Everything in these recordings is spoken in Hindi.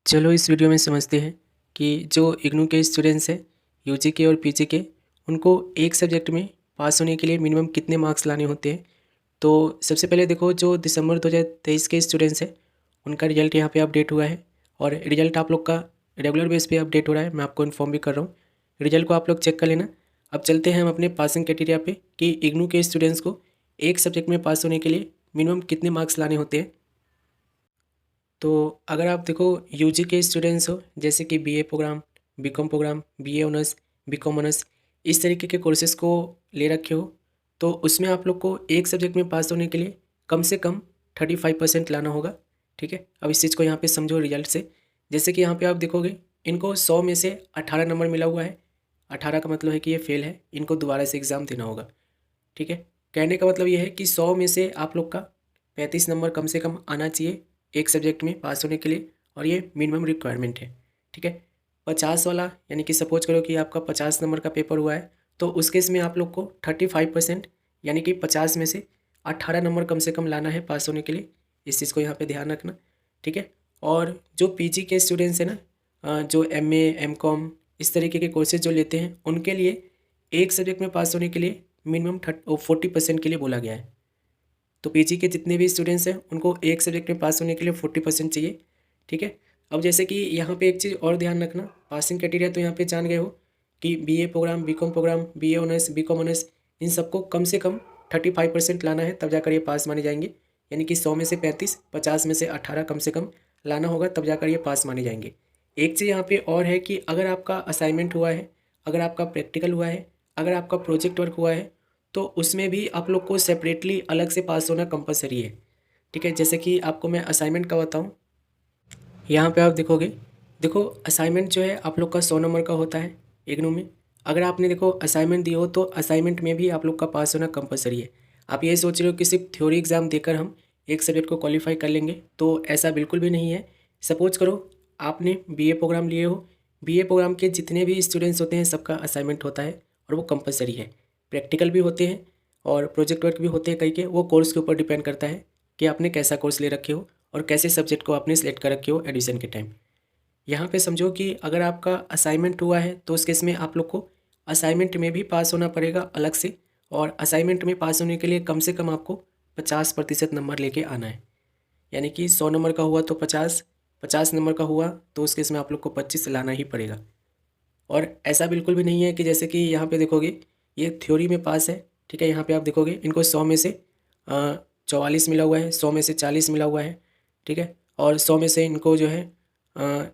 चलो इस वीडियो में समझते हैं कि जो इग्नू के स्टूडेंट्स हैं यूजी के और पीजी के उनको एक सब्जेक्ट में पास होने के लिए मिनिमम कितने मार्क्स लाने होते हैं। तो सबसे पहले देखो, जो दिसंबर 2023 के स्टूडेंट्स हैं उनका रिजल्ट यहाँ पे अपडेट हुआ है और रिजल्ट आप लोग का रेगुलर बेस पे अपडेट हो रहा है। मैं आपको इन्फॉर्म भी कर रहा हूँ, रिजल्ट को आप लोग चेक कर लेना। अब चलते हैं हम अपने पासिंग क्राइटेरिया पे कि इग्नू के स्टूडेंट्स को एक सब्जेक्ट में पास होने के लिए मिनिमम कितने मार्क्स लाने होते हैं। तो अगर आप देखो यूजी के स्टूडेंट्स हो, जैसे कि BA programme, BCom programme, BA honours, BCom honours, इस तरीके के कोर्सेज़ को ले रखे हो, तो उसमें आप लोग को एक सब्जेक्ट में पास होने के लिए कम से कम 35% लाना होगा। ठीक है, अब इस चीज़ को यहाँ पे समझो रिजल्ट से। जैसे कि यहाँ पे आप देखोगे इनको 100 में से 18 नंबर मिला हुआ है। 18 का मतलब है कि ये फेल है, इनको दोबारा से एग्ज़ाम देना होगा। ठीक है, कहने का मतलब ये है कि 100 में से आप लोग का 35 नंबर कम से कम आना चाहिए एक सब्जेक्ट में पास होने के लिए, और ये मिनिमम रिक्वायरमेंट है। ठीक है, 50 वाला यानी कि सपोज करो कि आपका 50 नंबर का पेपर हुआ है, तो उस केस में आप लोग को 35% यानी कि 50 में से 18 नंबर कम से कम लाना है पास होने के लिए। इस चीज़ को यहाँ पे ध्यान रखना। ठीक है, और जो पीजी के स्टूडेंट्स हैं ना, जो एमए एमकॉम इस तरीके के कोर्सेज जो लेते हैं, उनके लिए एक सब्जेक्ट में पास होने के लिए मिनिमम 40% के लिए बोला गया है। तो पीजी के जितने भी स्टूडेंट्स हैं उनको एक सब्जेक्ट में पास होने के लिए 40% चाहिए। ठीक है, अब जैसे कि यहाँ पे एक चीज़ और ध्यान रखना, पासिंग क्राइटेरिया तो यहाँ पे जान गए हो कि BA programme, BCom programme, BA honours, BCom honours, इन सबको कम से कम 35% लाना है, तब जाकर ये पास माने जाएंगे। यानी कि 100 में से 35, 50 में से 18 कम से कम लाना होगा, तब जाकर ये पास माने जाएंगे। एक चीज़ यहाँ पे और है कि अगर आपका असाइनमेंट हुआ है, अगर आपका प्रैक्टिकल हुआ है, अगर आपका प्रोजेक्ट वर्क हुआ है, तो उसमें भी आप लोग को सेपरेटली अलग से पास होना कंपलसरी है। ठीक है, जैसे कि आपको मैं असाइनमेंट का बताऊँ, यहाँ पे आप देखोगे, देखो असाइनमेंट जो है आप लोग का 100 नंबर का होता है इग्नू में। अगर आपने देखो असाइनमेंट दी हो, तो असाइनमेंट में भी आप लोग का पास होना कंपलसरी है। आप ये सोच रहे हो कि सिर्फ थ्योरी एग्ज़ाम देकर हम एक सब्जेक्ट को क्वालिफाई कर लेंगे, तो ऐसा बिल्कुल भी नहीं है। सपोज करो आपने बीए प्रोग्राम लिए हो, बीए प्रोग्राम के जितने भी स्टूडेंट्स होते हैं सबका असाइनमेंट होता है और वो कंपलसरी है। प्रैक्टिकल भी होते हैं और प्रोजेक्ट वर्क भी होते हैं कई के, वो कोर्स के ऊपर डिपेंड करता है कि आपने कैसा कोर्स ले रखे हो और कैसे सब्जेक्ट को आपने सेलेक्ट कर रखे हो एडमिशन के टाइम। यहाँ पे समझो कि अगर आपका असाइनमेंट हुआ है, तो उस केस में आप लोग को असाइनमेंट में भी पास होना पड़ेगा अलग से, और असाइनमेंट में पास होने के लिए कम से कम आपको 50% नंबर लेके आना है। यानी कि 100 नंबर का हुआ तो 50, 50 नंबर का हुआ तो उस केस में आप लोग को 25 लाना ही पड़ेगा। और ऐसा बिल्कुल भी नहीं है कि जैसे कि यहाँ पे देखोगे ये थ्योरी में पास है। ठीक है, यहाँ पे आप देखोगे इनको 100 में से 44 मिला हुआ है, 100 में से 40 मिला हुआ है। ठीक है, और 100 में से इनको जो है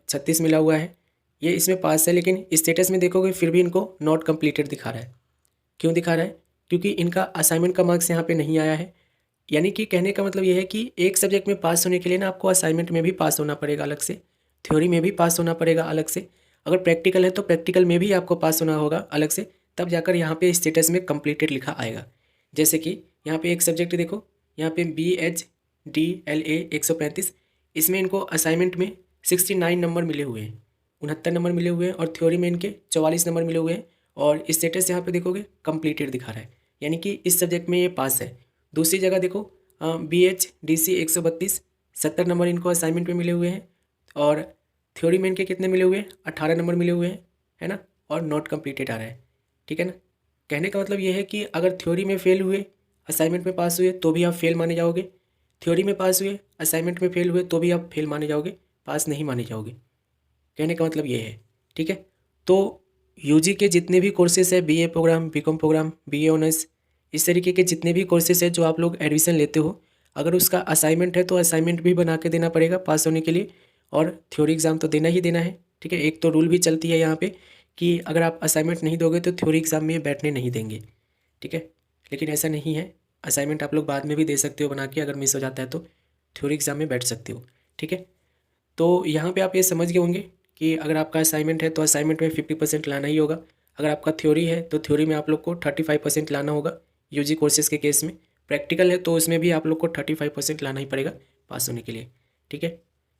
36 मिला हुआ है। ये इसमें पास है, लेकिन स्टेटस में देखोगे फिर भी इनको नॉट कंप्लीटेड दिखा रहा है। क्यों दिखा रहा है? क्योंकि इनका असाइनमेंट का मार्क्स यहाँ पे नहीं आया है। यानी कि कहने का मतलब ये है कि एक सब्जेक्ट में पास होने के लिए ना आपको असाइनमेंट में भी पास होना पड़ेगा अलग से, थ्योरी में भी पास होना पड़ेगा अलग से, अगर प्रैक्टिकल है तो प्रैक्टिकल में भी आपको पास होना होगा अलग से, तब जाकर यहाँ पे स्टेटस में कंप्लीटेड लिखा आएगा। जैसे कि यहाँ पे एक सब्जेक्ट देखो, यहाँ पे BHDLA 135, इसमें इनको असाइनमेंट में 69 नंबर मिले हुए हैं, 69 नंबर मिले हुए हैं, और थ्योरी में इनके 44 नंबर मिले हुए हैं, और स्टेटस यहाँ पे देखोगे कंप्लीटेड दिखा रहा है, यानी कि इस सब्जेक्ट में ये पास है। दूसरी जगह देखो BHDC 132, 70 नंबर इनको असाइनमेंट में मिले हुए हैं, और थ्योरी में इनके कितने मिले हुए हैं, 18 नंबर मिले हुए हैं, है ना, और नॉट कंप्लीटेड आ रहा है। ठीक है ना, कहने का मतलब ये है कि अगर थ्योरी में फेल हुए, असाइनमेंट में पास हुए, तो भी आप फेल माने जाओगे। थ्योरी में पास हुए, असाइनमेंट में फेल हुए, तो भी आप फेल माने जाओगे, पास नहीं माने जाओगे। कहने का मतलब ये है। ठीक है, तो यूजी के जितने भी कोर्सेज है, BA programme, BCom programme, BA honours, इस तरीके के जितने भी कोर्सेज है जो आप लोग एडमिशन लेते हो, अगर उसका असाइनमेंट है तो असाइनमेंट भी बना के देना पड़ेगा पास होने के लिए, और थ्योरी एग्ज़ाम तो देना ही देना है। ठीक है, एक तो रूल भी चलती है यहाँ पे कि अगर आप असाइनमेंट नहीं दोगे तो थ्योरी एग्ज़ाम में बैठने नहीं देंगे। ठीक है, लेकिन ऐसा नहीं है, असाइनमेंट आप लोग बाद में भी दे सकते हो बना के, अगर मिस हो जाता है तो थ्योरी एग्ज़ाम में बैठ सकते हो। ठीक है, तो यहाँ पे आप ये समझ गए होंगे कि अगर आपका असाइनमेंट है तो असाइनमेंट में 50% लाना ही होगा, अगर आपका थ्योरी है तो थ्योरी में आप लोग को 35% लाना होगा यूजी कोर्सेज़ के केस में, प्रैक्टिकल है तो उसमें भी आप लोग को 35% लाना ही पड़ेगा पास होने के लिए। ठीक है,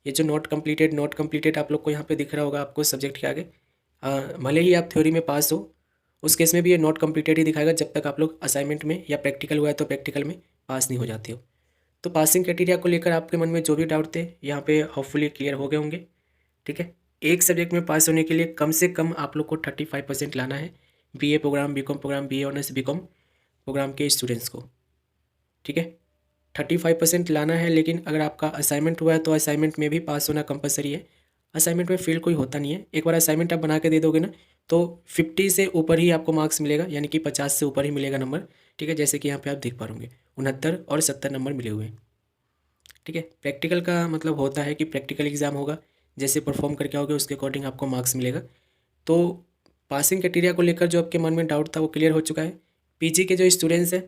ये जो नॉट कंप्लीटेड आप लोग को यहाँ पे दिख रहा होगा आपको सब्जेक्ट के आगे, भले ही आप थ्योरी में पास हो, उस केस में भी ये नॉट कंप्लीटेड ही दिखाएगा जब तक आप लोग असाइनमेंट में या प्रैक्टिकल हुआ है तो प्रैक्टिकल में पास नहीं हो जाते हो। तो पासिंग क्राइटेरिया को लेकर आपके मन में जो भी डाउट थे यहाँ पे होपफुली क्लियर हो गए होंगे। ठीक है। एक सब्जेक्ट में पास होने के लिए कम से कम आप लोग को 35% लाना है, BA programme, BCom programme, BA honours BCom programme के स्टूडेंट्स को, ठीक है। 35% लाना है, लेकिन अगर आपका असाइनमेंट हुआ है तो असाइनमेंट में भी पास होना कंपलसरी है। असाइनमेंट में फेल कोई होता नहीं है। एक बार असाइनमेंट आप बना के दे दोगे ना तो 50 से ऊपर ही आपको मार्क्स मिलेगा, यानी कि 50 से ऊपर ही मिलेगा नंबर, ठीक है। जैसे कि यहाँ पे आप देख पा रहे होंगे 69 और 70 नंबर मिले हुए हैं, ठीक है। प्रैक्टिकल का मतलब होता है कि प्रैक्टिकल एग्जाम होगा, जैसे परफॉर्म करके आओगे उसके अकॉर्डिंग आपको मार्क्स मिलेगा। तो पासिंग क्राइटेरिया को लेकर जो आपके मन में डाउट था वो क्लियर हो चुका है। पीजी के जो स्टूडेंट्स हैं,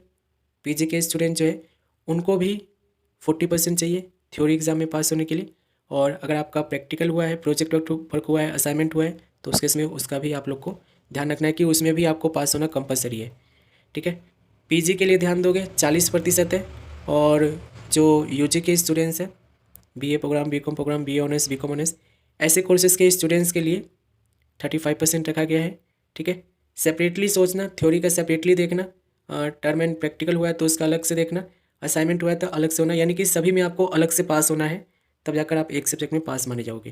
पीजी के स्टूडेंट जो है उनको भी 40% चाहिए थ्योरी एग्जाम में पास होने के लिए। और अगर आपका प्रैक्टिकल हुआ है, प्रोजेक्ट वर्क हुआ है, असाइनमेंट हुआ है, तो उसके इसमें उसका भी आप लोग को ध्यान रखना है कि उसमें भी आपको पास होना कंपलसरी है, ठीक है। पीजी के लिए ध्यान दोगे 40% है, और जो यूजी के स्टूडेंट्स हैं, BA programme, BCom programme, BA honours, BCom honours, ऐसे कोर्सेज के स्टूडेंट्स के लिए 35% रखा गया है, ठीक है। सेपरेटली सोचना, थ्योरी का सेपरेटली देखना, टर्म एंड प्रैक्टिकल हुआ है तो उसका अलग से देखना, असाइनमेंट हुआ है तो अलग से होना, यानी कि सभी में आपको अलग से पास होना है, तब जाकर आप एक सब्जेक्ट में पास माने जाओगे।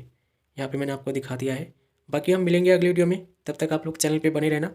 यहाँ पे मैंने आपको दिखा दिया है। बाकी हम मिलेंगे अगले वीडियो में, तब तक आप लोग चैनल पे बने रहना।